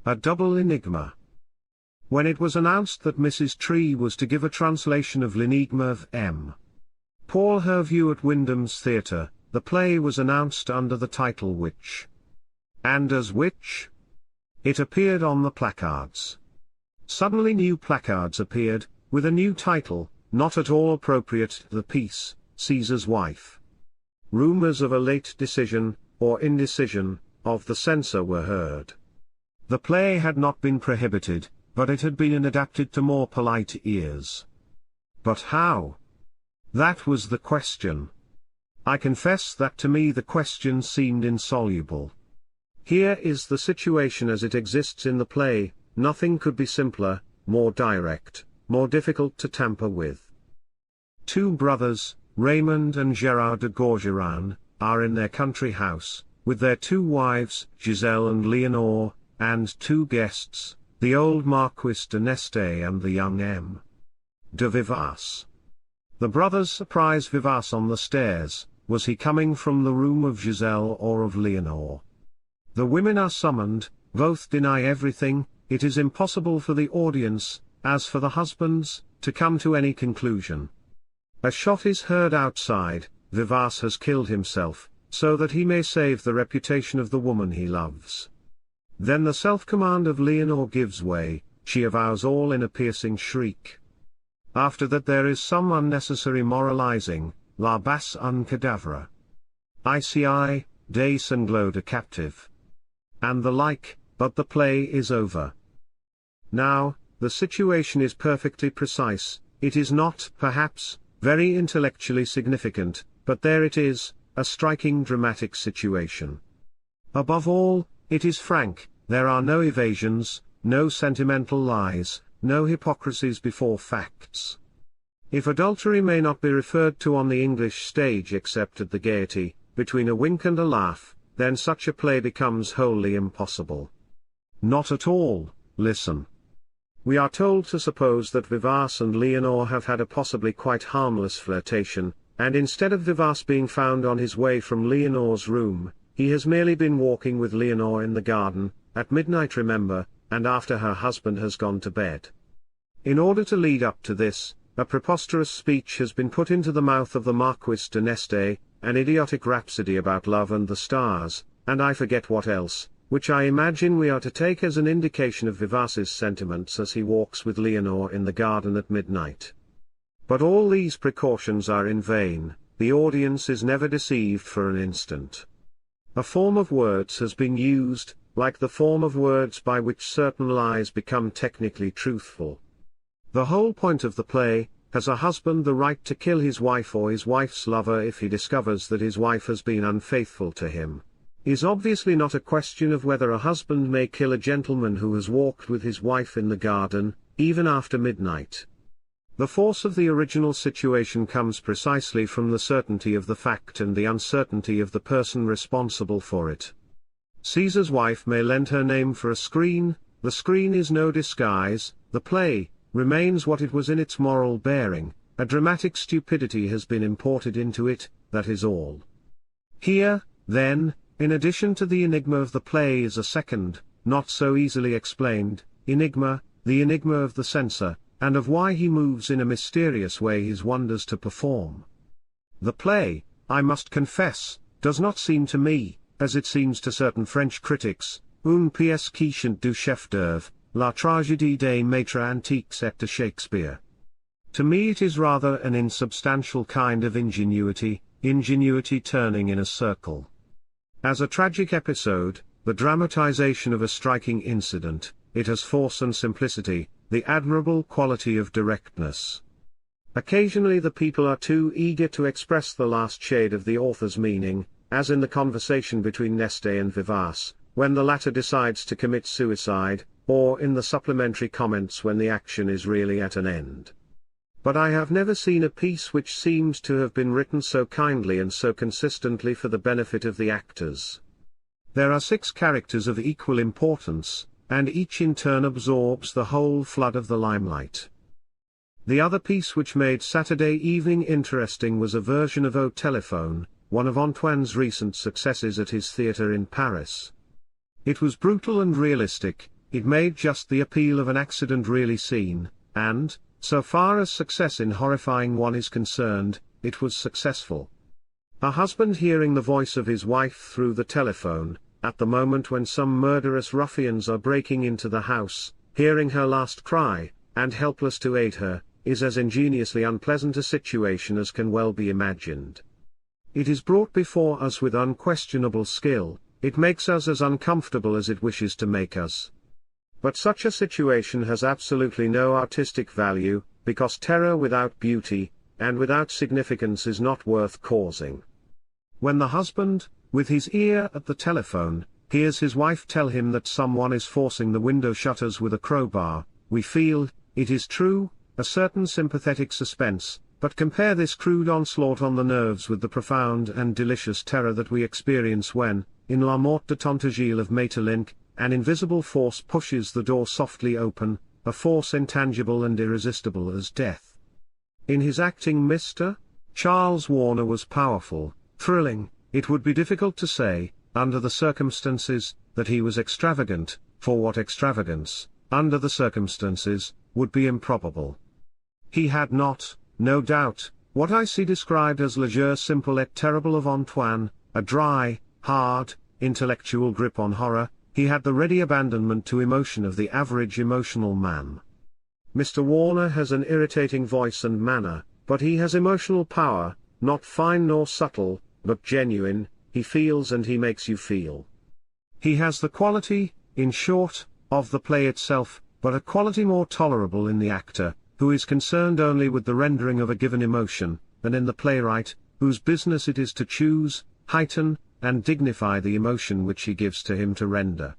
A double enigma. When it was announced that Mrs. Tree was to give a translation of L'Enigme of M. Paul Hervieux at Wyndham's Theatre, the play was announced under the title Witch. And as Witch, it appeared on the placards. Suddenly new placards appeared, with a new title, not at all appropriate to the piece, Caesar's Wife. Rumors of a late decision, or indecision, of the censor were heard. The play had not been prohibited, but it had been adapted to more polite ears. But how? That was the question. I confess that to me the question seemed insoluble. Here is the situation as it exists in the play. Nothing could be simpler, more direct, more difficult to tamper with. Two brothers, Raymond and Gérard de Gorgeran, are in their country house, with their two wives, Giselle and Leonore, and two guests, the old Marquis de Neste and the young M. de Vivace. The brothers surprise Vivace on the stairs. Was he coming from the room of Giselle or of Leonore? The women are summoned, both deny everything. It is impossible for the audience, as for the husbands, to come to any conclusion. A shot is heard outside. Vivace has killed himself, so that he may save the reputation of the woman he loves. Then the self-command of Leonore gives way, she avows all in a piercing shriek. After that there is some unnecessary moralizing, la basse un cadavre. ICI, des sanglots de captive. And the like, but the play is over. Now, the situation is perfectly precise. It is not, perhaps, very intellectually significant, but there it is, a striking dramatic situation. Above all, it is frank, there are no evasions, no sentimental lies, no hypocrisies before facts. If adultery may not be referred to on the English stage except at the Gaiety, between a wink and a laugh, then such a play becomes wholly impossible. Not at all. Listen. We are told to suppose that Vivace and Leonore have had a possibly quite harmless flirtation, and instead of Vivace being found on his way from Leonore's room, he has merely been walking with Leonore in the garden, at midnight remember, and after her husband has gone to bed. In order to lead up to this, a preposterous speech has been put into the mouth of the Marquis de Neste, an idiotic rhapsody about love and the stars, and I forget what else, which I imagine we are to take as an indication of Vivace's sentiments as he walks with Leonore in the garden at midnight. But all these precautions are in vain, the audience is never deceived for an instant. A form of words has been used, like the form of words by which certain lies become technically truthful. The whole point of the play, has a husband the right to kill his wife or his wife's lover if he discovers that his wife has been unfaithful to him, is obviously not a question of whether a husband may kill a gentleman who has walked with his wife in the garden, even after midnight. The force of the original situation comes precisely from the certainty of the fact and the uncertainty of the person responsible for it. Caesar's wife may lend her name for a screen, the screen is no disguise, the play remains what it was in its moral bearing, a dramatic stupidity has been imported into it, that is all. Here, then, in addition to the enigma of the play is a second, not so easily explained, enigma, the enigma of the censor, and of why he moves in a mysterious way his wonders to perform. The play, I must confess, does not seem to me, as it seems to certain French critics, une pièce qui chante du chef-d'œuvre, la tragédie des maîtres antiques et de Shakespeare. To me it is rather an insubstantial kind of ingenuity turning in a circle. As a tragic episode, the dramatization of a striking incident, it has force and simplicity, the admirable quality of directness. Occasionally the people are too eager to express the last shade of the author's meaning, as in the conversation between Neste and Vivace, when the latter decides to commit suicide, or in the supplementary comments when the action is really at an end. But I have never seen a piece which seems to have been written so kindly and so consistently for the benefit of the actors. There are 6 characters of equal importance, and each in turn absorbs the whole flood of the limelight. The other piece which made Saturday evening interesting was a version of Au Téléphone, one of Antoine's recent successes at his theatre in Paris. It was brutal and realistic, it made just the appeal of an accident really seen, and, so far as success in horrifying one is concerned, it was successful. A husband hearing the voice of his wife through the telephone, at the moment when some murderous ruffians are breaking into the house, hearing her last cry, and helpless to aid her, is as ingeniously unpleasant a situation as can well be imagined. It is brought before us with unquestionable skill, it makes us as uncomfortable as it wishes to make us. But such a situation has absolutely no artistic value, because terror without beauty, and without significance is not worth causing. When the husband, with his ear at the telephone, hears his wife tell him that someone is forcing the window shutters with a crowbar, we feel, it is true, a certain sympathetic suspense, but compare this crude onslaught on the nerves with the profound and delicious terror that we experience when, in La Mort de Tintagel of Maeterlinck, an invisible force pushes the door softly open, a force intangible and irresistible as death. In his acting Mr. Charles Warner was powerful, thrilling, it would be difficult to say, under the circumstances, that he was extravagant, for what extravagance, under the circumstances, would be improbable. He had not, no doubt, what I see described as le jeu simple et terrible of Antoine, a dry, hard, intellectual grip on horror. He had the ready abandonment to emotion of the average emotional man. Mr. Warner has an irritating voice and manner, but he has emotional power, not fine nor subtle, but genuine. He feels and he makes you feel. He has the quality, in short, of the play itself, but a quality more tolerable in the actor, who is concerned only with the rendering of a given emotion, than in the playwright, whose business it is to choose, heighten, and dignify the emotion which he gives to him to render.